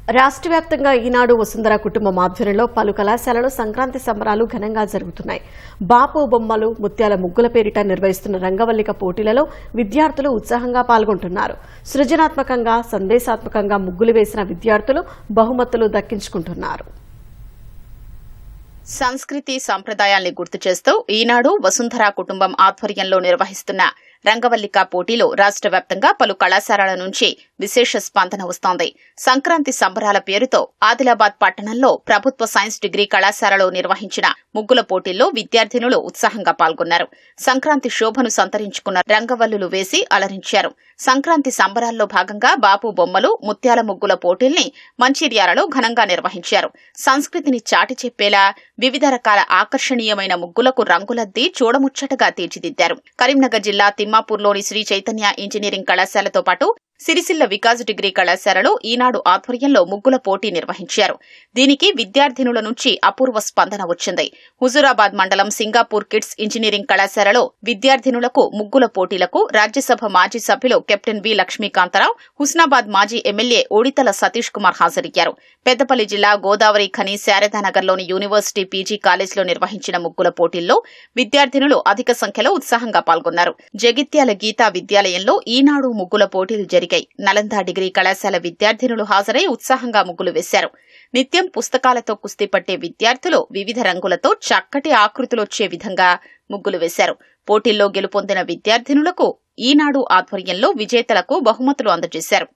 రాష్ట్ర వ్యాప్తంగా ఈనాడు వసుంధర కుటుంబం ఆధ్వర్యంలో పలు కళాశాలలో సంక్రాంతి సంబరాలు ఘనంగా జరుగుతున్నాయి. బాపు బొమ్మలు, ముత్యాల ముగ్గుల పేరిట నిర్వహిస్తున్న రంగవల్లిక పోటీలలో విద్యార్థులు ఉత్సాహంగా పాల్గొంటున్నారు. సృజనాత్మకంగా, సందేశాత్మకంగా ముగ్గులు వేసిన విద్యార్థులు బహుమతులు దక్కించుకుంటున్నారు. సంస్కృతి సంప్రదాయాల్ని గుర్తు చేస్తూ ఈనాడు వసుంధర కుటుంబం ఆధ్వర్యంలో నిర్వహిస్తున్న రంగవల్లిక పోటీలో రాష్ట్ర వ్యాప్తంగా పలు కళాశాలల నుంచి విశేష స్పందన వస్తోంది. సంక్రాంతి సంబరాల పేరుతో ఆదిలాబాద్ పట్టణంలో ప్రభుత్వ సైన్స్ డిగ్రీ కళాశాలలో నిర్వహించిన ముగ్గుల పోటీల్లో విద్యార్థినులు ఉత్సాహంగా పాల్గొన్నారు. సంక్రాంతి శోభను సంతరించుకున్న రంగవల్లులు వేసి అలరించారు. సంక్రాంతి సంబరాల్లో భాగంగా బాపు బొమ్మలు, ముత్యాల ముగ్గుల పోటీల్ని మంచిర్యాలలో ఘనంగా నిర్వహించారు. సంస్కృతిని చాటి చెప్పేలా వివిధ రకాల ఆకర్షణీయమైన ముగ్గులకు రంగులద్ది చూడముచ్చటగా తీర్చిదిద్దారు. కరీంనగర్ జిల్లా తిమ్మాపూర్లోని శ్రీ చైతన్య ఇంజనీరింగ్ కళాశాలతో పాటు సిరిసిల్ల వికాస్ డిగ్రీ కళాశాలలో ఈనాడు ఆధ్వర్యంలో ముగ్గుల పోటీ నిర్వహించారు. దీనికి విద్యార్థినుల నుంచి అపూర్వ స్పందన వచ్చింది. హుజూరాబాద్ మండలం సింగాపూర్ కిడ్స్ ఇంజనీరింగ్ కళాశాలలో విద్యార్థినులకు ముగ్గుల పోటీలకు రాజ్యసభ మాజీ సభ్యులు కెప్టెన్ వి లక్ష్మీకాంతరావు, హుస్నాబాద్ మాజీ ఎమ్మెల్యే ఓడితల సతీష్ కుమార్ హాజరయ్యారు. పెద్దపల్లి జిల్లా గోదావరి ఖని శారదానగర్లోని యూనివర్సిటీ పీజీ కాలేజ్లో నిర్వహించిన ముగ్గుల పోటీల్లో విద్యార్థినులు అధిక సంఖ్యలో ఉత్సాహంగా పాల్గొన్నారు. జగిత్యాల గీతా విద్యాలయంలో ఈనాడు ముగ్గుల పోటీలు జరిగాయి. నలంద డిగ్రీ కళాశాల విద్యార్థినులు హాజరై ఉత్సాహంగా ముగ్గులు వేశారు. నిత్యం పుస్తకాలతో కుస్తీ పట్టే విద్యార్థులు వివిధ రంగులతో చక్కటి ఆకృతులొచ్చే విధంగా ముగ్గులు వేశారు. పోటీల్లో గెలుపొందిన విద్యార్థినులకు ఈనాడు ఆధ్వర్యంలో విజేతలకు బహుమతులు అందజేశారు.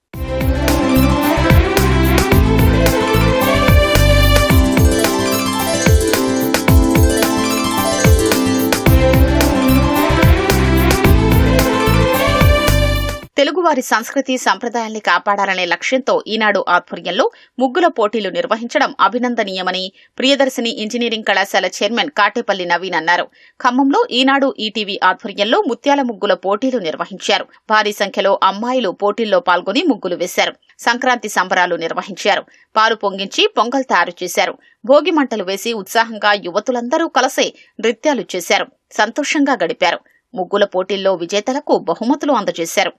తెలుగువారి సంస్కృతి సంప్రదాయాల్ని కాపాడాలనే లక్ష్యంతో ఈనాడు ఆధ్వర్యంలో ముగ్గుల పోటీలు నిర్వహించడం అభినందనీయమని ప్రియదర్శిని ఇంజనీరింగ్ కళాశాల చైర్మన్ కాటేపల్లి నవీన్ అన్నారు. ఖమ్మంలో ఈనాడు ఈటీవీ ఆధ్వర్యంలో ముత్యాల ముగ్గుల పోటీలు నిర్వహించారు. భారీ సంఖ్యలో అమ్మాయిలు పోటీల్లో పాల్గొని ముగ్గులు వేశారు. సంక్రాంతి సంబరాలు నిర్వహించారు. పాలు పొంగించి పొంగల్ తయారు చేశారు. భోగి మంటలు వేసి ఉత్సాహంగా యువతులందరూ కలిసి నృత్యాలు చేశారు. సంతోషంగా గడిపారు. ముగ్గుల పోటీల్లో విజేతలకు బహుమతులు అందజేశారు.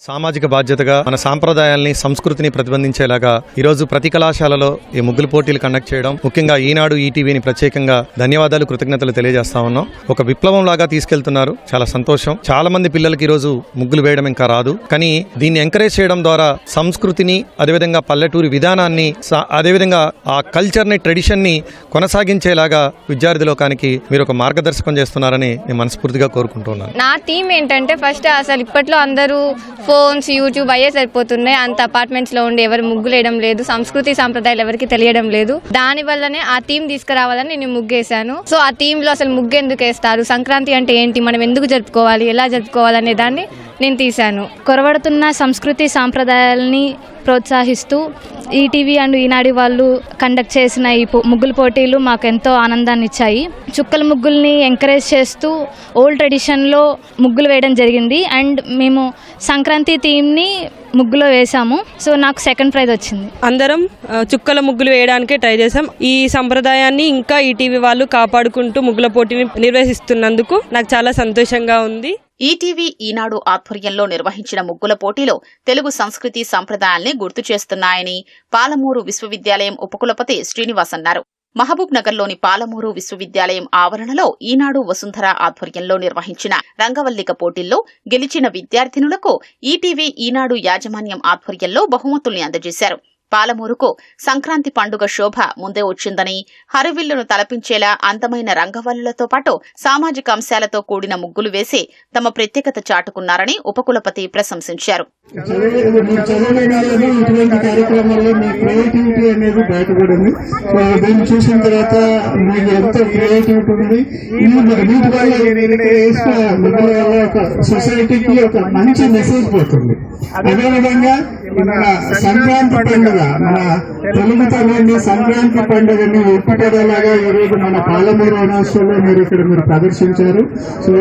సామాజిక బాధ్యతగా మన సాంప్రదాయాల్ని, సంస్కృతిని ప్రతిబింబించేలాగా ఈరోజు ప్రతి కళాశాలలో ఈ ముగ్గుల పోటీలు కండక్ట్ చేయడం, ముఖ్యంగా ఈనాడు ఈటీవీని ప్రత్యేకంగా ధన్యవాదాలు, కృతజ్ఞతలు తెలియజేస్తా ఉన్నాం. ఒక విప్లవం లాగా తీసుకెళ్తున్నారు. చాలా సంతోషం. చాలా మంది పిల్లలకి ఈరోజు ముగ్గులు వేయడం ఇంకా రాదు. కానీ దీన్ని ఎంకరేజ్ చేయడం ద్వారా సంస్కృతిని, అదేవిధంగా పల్లెటూరి విధానాన్ని, అదేవిధంగా ఆ కల్చర్ని, ట్రెడిషన్ ని కొనసాగించేలాగా విద్యార్థి లోకానికి మీరు ఒక మార్గదర్శకం చేస్తున్నారని నేను మనస్ఫూర్తిగా కోరుకుంటున్నాను. నా థీమ్ ఏంటంటే ఫస్ట్ అసలు ఇప్పట్లో అందరూ ఫోన్స్, యూట్యూబ్ అయ్యే సరిపోతున్నాయి. అంత అపార్ట్మెంట్స్ లో ఉండి ఎవరు ముగ్గులు వేయడం లేదు. సంస్కృతి సాంప్రదాయాలు ఎవరికి తెలియడం లేదు. దాని వల్లనే ఆ థీమ్ తీసుకురావాలని నేను ముగ్గేశాను. సో ఆ థీమ్ లో అసలు ముగ్గు ఎందుకు వేస్తారు, సంక్రాంతి అంటే ఏంటి, మనం ఎందుకు జరుపుకోవాలి, ఎలా జరుపుకోవాలి అనే దాన్ని నేను తీశాను. కొరవడుతున్న సంస్కృతి సాంప్రదాయాలని ప్రోత్సహిస్తూ ఈటీవీ అండ్ ఈనాడు వాళ్ళు కండక్ట్ చేసిన ఈ ముగ్గుల పోటీలు మాకు ఎంతో ఆనందాన్ని ఇచ్చాయి. చుక్కల ముగ్గుల్ని ఎంకరేజ్ చేస్తూ ఓల్డ్ ట్రెడిషన్లో ముగ్గులు వేయడం జరిగింది. అండ్ మేము సంక్రాంతి థీమ్ని ముగ్గులో వేసాము. సో నాకు సెకండ్ ప్రైజ్ వచ్చింది. అందరం చుక్కల ముగ్గులు వేయడానికే ట్రై చేసాం. ఈ సంప్రదాయాన్ని ఇంకా ఈటీవీ వాళ్ళు కాపాడుకుంటూ ముగ్గుల పోటీని నిర్వహిస్తున్నందుకు నాకు చాలా సంతోషంగా ఉంది. ఈటీవీ ఈనాడు ఆధ్వర్యంలో నిర్వహించిన ముగ్గుల పోటీలో తెలుగు సంస్కృతి సంప్రదాయాల్ని గుర్తు చేస్తున్నాయని పాలమూరు విశ్వవిద్యాలయం ఉపకులపతి శ్రీనివాస్ అన్నారు. మహబూబ్ నగర్లోని పాలమూరు విశ్వవిద్యాలయం ఆవరణలో ఈనాడు వసుంధర ఆధ్వర్యంలో నిర్వహించిన రంగవల్లిక పోటీల్లో గెలిచిన విద్యార్థినులకు ఈటీవీ ఈనాడు యాజమాన్యం ఆధ్వర్యంలో బహుమతుల్ని అందజేశారు. పాలమూరుకు సంక్రాంతి పండుగ శోభ ముందే వచ్చిందని, హరివిల్లును తలపించేలా అందమైన రంగవల్లులతో పాటు సామాజిక అంశాలతో కూడిన ముగ్గులు వేసి తమ ప్రత్యేకత చాటుకున్నారని ఉపకులపతి ప్రశంసించారు. సొసైటీకి ఒక మంచి మెసేజ్ పోతుంది. అదేవిధంగా మన సంక్రాంతి పండుగ పండుగ, మన తెలుగుతనాన్ని, సంక్రాంతి పండుగని ఒప్పుకోదలాగా ఈరోజు మన పాలమూరు యూనివర్సిటీలో మీరు ప్రదర్శించారు. సో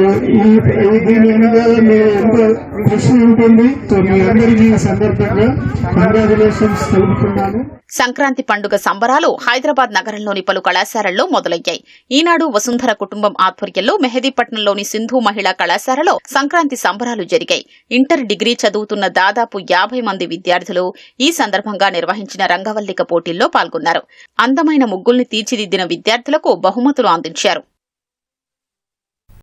దీని వెనకాల మీరు ఎంతో కృషి ఉంటుంది. సో మీ అందరికీ ఈ సందర్భంగా కంగ్రాచులేషన్స్ తెలుపుతున్నాను. సంక్రాంతి పండుగ సంబరాలు హైదరాబాద్ నగరంలోని పలు కళాశాలల్లో మొదలయ్యాయి. ఈనాడు వసుంధర కుటుంబం ఆధ్వర్యంలో మెహదీపట్నంలోని సింధు మహిళా కళాశాలలో సంక్రాంతి సంబరాలు జరిగాయి. ఇంటర్ డిగ్రీ చదువుతున్న దాదాపు 50 మంది విద్యార్థులు ఈ సందర్భంగా నిర్వహించిన రంగవల్లిక పోటీల్లో పాల్గొన్నారు. అందమైన ముగ్గుల్ని తీర్చిదిద్దిన విద్యార్థులకు బహుమతులు అందించారు.